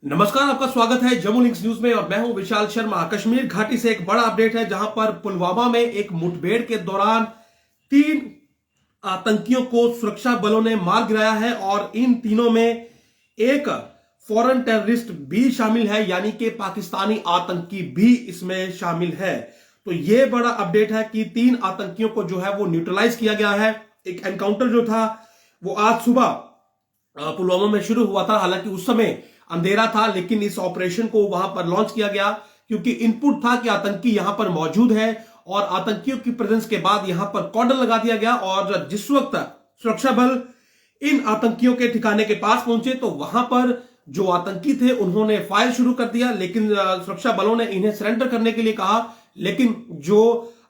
नमस्कार, आपका स्वागत है जम्मू लिंक्स न्यूज में और मैं हूं विशाल शर्मा। कश्मीर घाटी से एक बड़ा अपडेट है जहां पर पुलवामा में एक मुठभेड़ के दौरान 3 आतंकियों को सुरक्षा बलों ने मार गिराया है और इन तीनों में एक फॉरेन टेररिस्ट भी शामिल है, यानी कि पाकिस्तानी आतंकी भी इसमें शामिल है। तो यह बड़ा अपडेट है कि 3 आतंकियों को जो है वो न्यूट्रलाइज किया गया है। एक एनकाउंटर जो था वो आज सुबह पुलवामा में शुरू हुआ था। हालांकि उस समय अंधेरा था, लेकिन इस ऑपरेशन को वहां पर लॉन्च किया गया क्योंकि इनपुट था कि आतंकी यहां पर मौजूद है और आतंकियों की प्रेजेंस के बाद यहां पर कॉर्डन लगा दिया गया। और जिस वक्त सुरक्षा बल इन आतंकियों के ठिकाने के पास पहुंचे तो वहां पर जो आतंकी थे उन्होंने फायर शुरू कर दिया, लेकिन सुरक्षा बलों ने इन्हें सरेंडर करने के लिए कहा। लेकिन जो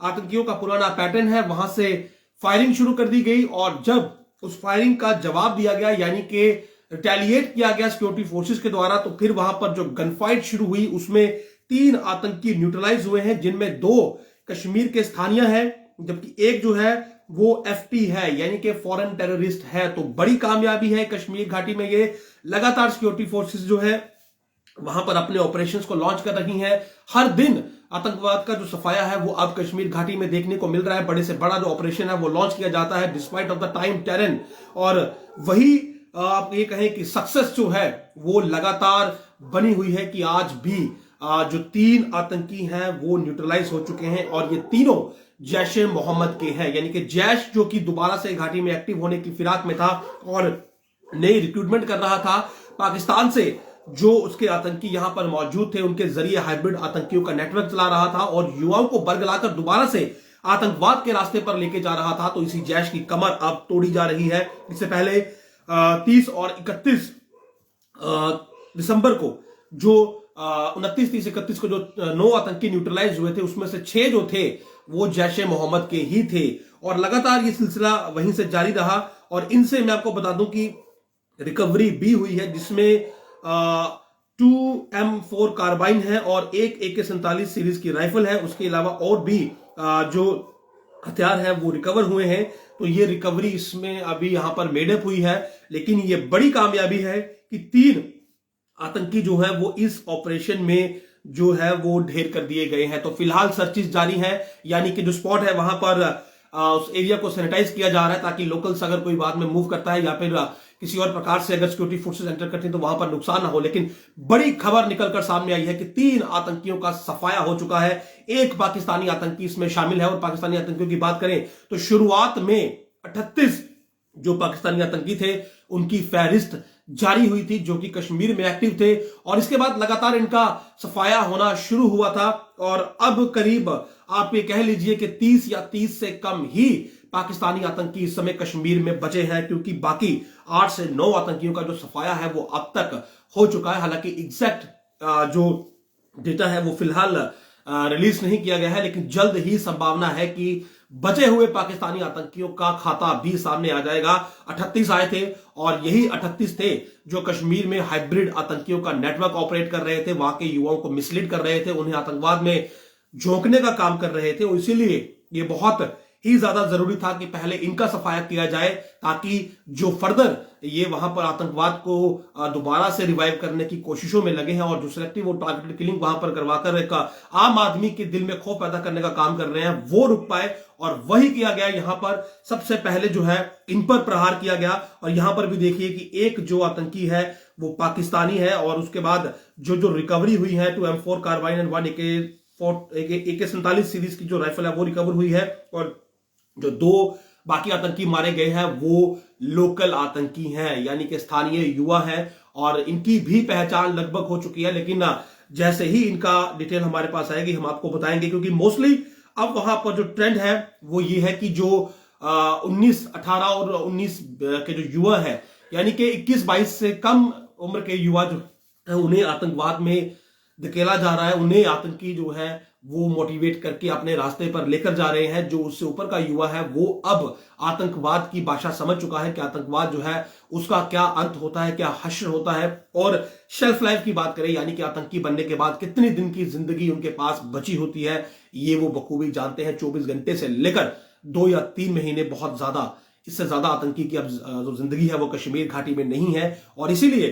आतंकियों का पुराना पैटर्न है वहां से फायरिंग शुरू कर दी गई और जब उस फायरिंग का जवाब दिया गया, यानी कि रिटेलिएट किया गया सिक्योरिटी फोर्सेस के द्वारा, तो फिर वहां पर जो गन फाइट शुरू हुई उसमें 3 आतंकी न्यूट्रलाइज हुए हैं, जिनमें 2 कश्मीर के स्थानीय हैं जबकि एक जो है वो एफटी है, यानी कि फॉरेन टेररिस्ट है। तो बड़ी कामयाबी है कश्मीर घाटी में। ये लगातार सिक्योरिटी फोर्सेस जो है वहां पर अपने ऑपरेशंस को लॉन्च कर रही हैं। हर दिन आतंकवाद का जो सफाया है वो अब कश्मीर घाटी में देखने को मिल रहा है। बड़े से बड़ा जो ऑपरेशन है वो लॉन्च किया जाता है despite of the time terrain, और वही आप ये कहें कि सक्सेस जो है वो लगातार बनी हुई है कि आज भी जो 3 आतंकी हैं वो न्यूट्रलाइज हो चुके हैं और ये तीनों जैश ए मोहम्मद के हैं, यानी कि जैश जो कि दोबारा से घाटी में एक्टिव होने की फिराक में था और नई रिक्रूटमेंट कर रहा था। पाकिस्तान से जो उसके आतंकी यहां पर मौजूद थे उनके जरिए हाइब्रिड आतंकियों का नेटवर्क चला रहा था और युवाओं को बरगलाकर दोबारा से आतंकवाद के रास्ते पर लेके जा रहा था। तो इसी जैश की कमर अब तोड़ी जा रही है। इससे पहले 30 और 31 दिसंबर को जो 29, 30, 31 को जो 9 आतंकी न्यूट्रलाइज हुए थे उसमें से 6 जो थे वो जैश ए मोहम्मद के ही थे और लगातार ये सिलसिला वहीं से जारी रहा। और इनसे मैं आपको बता दूं कि रिकवरी भी हुई है, जिसमें 2M4 कार्बाइन है और एक AK-47 सीरीज की राइफल है। उसके अलावा और भी जो हथियार है वो रिकवर हुए हैं। तो ये रिकवरी इसमें अभी यहां पर मेडअप हुई है, लेकिन ये बड़ी कामयाबी है कि 3 आतंकी जो है वो इस ऑपरेशन में जो है वो ढेर कर दिए गए हैं। तो फिलहाल सर्चेस जारी है, यानी कि जो स्पॉट है वहां पर उस एरिया को सैनिटाइज किया जा रहा है ताकि लोकल्स अगर कोई बाद में मूव करता है या फिर किसी और प्रकार से अगर सिक्योरिटी फोर्सेस एंटर करती हैं तो वहां पर नुकसान ना हो। लेकिन बड़ी खबर निकलकर सामने आई है कि 3 आतंकियों का सफाया हो चुका है। एक पाकिस्तानी आतंकी इसमें शामिल है और पाकिस्तानी आतंकियों की बात करें तो शुरुआत में 38 जो पाकिस्तानी आतंकी थे उनकी फहरिस्त जारी हुई थी जो कि कश्मीर में एक्टिव थे और इसके बाद लगातार इनका सफाया होना शुरू हुआ था और अब करीब आप ये कह लीजिए कि 30 या 30 से कम ही पाकिस्तानी आतंकी इस समय कश्मीर में बचे हैं, क्योंकि बाकी 8 से 9 आतंकियों का जो सफाया है वो अब तक हो चुका है। हालांकि एग्जैक्ट जो डेटा है वो फिलहाल रिलीज नहीं किया गया है, लेकिन जल्द ही संभावना है कि बचे हुए पाकिस्तानी आतंकियों का खाता भी सामने आ जाएगा। 38 आए थे और यही 38 थे जो कश्मीर में हाइब्रिड आतंकियों का नेटवर्क ऑपरेट कर रहे थे, वहां के युवाओं को मिसलीड कर रहे थे, उन्हें आतंकवाद में झोंकने का काम कर रहे थे। और इसीलिए ये बहुत ही ज्यादा जरूरी था कि पहले इनका सफाया किया जाए ताकि जो फर्दर ये वहां पर आतंकवाद को दोबारा से रिवाइव करने की कोशिशों में लगे हैं और जो सिलेक्टिव और टारगेटेड किलिंग वहां पर करवाकर एक आम आदमी के दिल में खौफ पैदा करने का काम कर रहे हैं वो रुक पाए। और वही किया गया। यहां पर सबसे पहले जो है इन पर प्रहार किया गया और यहां पर भी देखिए कि एक जो आतंकी है वो पाकिस्तानी है और उसके बाद जो रिकवरी हुई है 2M4 carbene and 1 AK-47 series की जो राइफल है वो रिकवर हुई है और जो 2 बाकी आतंकी मारे गए हैं वो लोकल आतंकी हैं, यानी कि स्थानीय युवा हैं और इनकी भी पहचान लगभग हो चुकी है। लेकिन जैसे ही इनका डिटेल हमारे पास आएगी हम आपको बताएंगे, क्योंकि मोस्टली अब वहां पर जो ट्रेंड है वो ये है कि जो 19, 18 और 19 के जो युवा है, यानी कि 21-22 से कम उम्र के युवा जो है उन्हें आतंकवाद में धकेला जा रहा है। उन्हें आतंकी जो है वो मोटिवेट करके अपने रास्ते पर लेकर जा रहे हैं। जो उससे ऊपर का युवा है वो अब आतंकवाद की भाषा समझ चुका है कि आतंकवाद जो है उसका क्या अंत होता है, क्या हश्र होता है। और शेल्फ लाइफ की बात करें, यानी कि आतंकी बनने के बाद कितनी दिन की जिंदगी उनके पास बची होती है, ये वो बखूबी जानते हैं। 24 घंटे से लेकर 2 या 3 महीने, बहुत ज्यादा, इससे ज्यादा आतंकी की अब जो जिंदगी है वो कश्मीर घाटी में नहीं है। और इसीलिए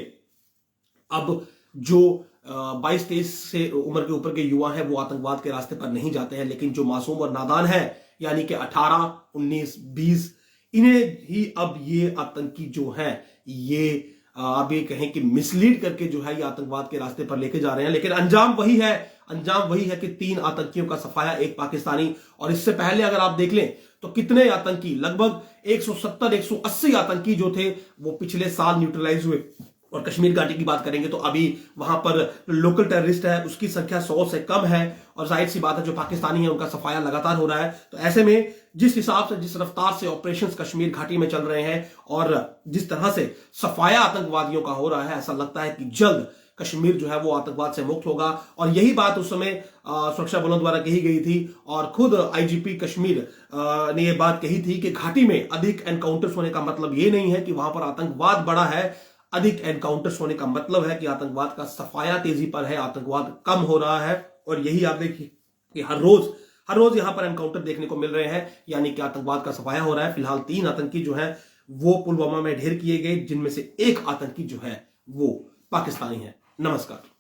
अब जो 22-23 से उम्र के ऊपर के युवा हैं वो आतंकवाद के रास्ते पर नहीं जाते हैं, लेकिन जो मासूम और नादान है यानी कि 18, 19, 20 इन्हें ही अब ये आतंकी जो है ये आप ये कहें कि मिसलीड करके जो है ये आतंकवाद के रास्ते पर लेके जा रहे हैं। लेकिन अंजाम वही है कि 3 आतंकियों का सफाया, 1 पाकिस्तानी। और इससे पहले अगर आप देख लें तो कितने आतंकी, लगभग 170-180 आतंकी जो थे वो पिछले साल न्यूट्रलाइज हुए। और कश्मीर घाटी की बात करेंगे तो अभी वहां पर लोकल टेररिस्ट है उसकी संख्या 100 से कम है, और जाहिर सी बात है जो पाकिस्तानी है उनका सफाया लगातार हो रहा है। तो ऐसे में जिस हिसाब से, जिस रफ्तार से ऑपरेशंस कश्मीर घाटी में चल रहे हैं और जिस तरह से सफाया आतंकवादियों का हो रहा है, ऐसा लगता है कि जल्द कश्मीर जो है वो आतंकवाद से मुक्त होगा। और यही बात उस समय सुरक्षा बलों द्वारा कही गई थी, और खुद आईजीपी कश्मीर ने यह बात कही थी कि घाटी में अधिक एनकाउंटर्स होने का मतलब ये नहीं है कि वहां पर आतंकवाद बढ़ा है। अधिक एनकाउंटर्स होने का मतलब है कि आतंकवाद का सफाया तेजी पर है, आतंकवाद कम हो रहा है। और यही आप देखिए कि हर रोज यहां पर एनकाउंटर देखने को मिल रहे हैं, यानी कि आतंकवाद का सफाया हो रहा है। फिलहाल 3 आतंकी जो है वो पुलवामा में ढेर किए गए, जिनमें से 1 आतंकी जो है वो पाकिस्तानी है। नमस्कार।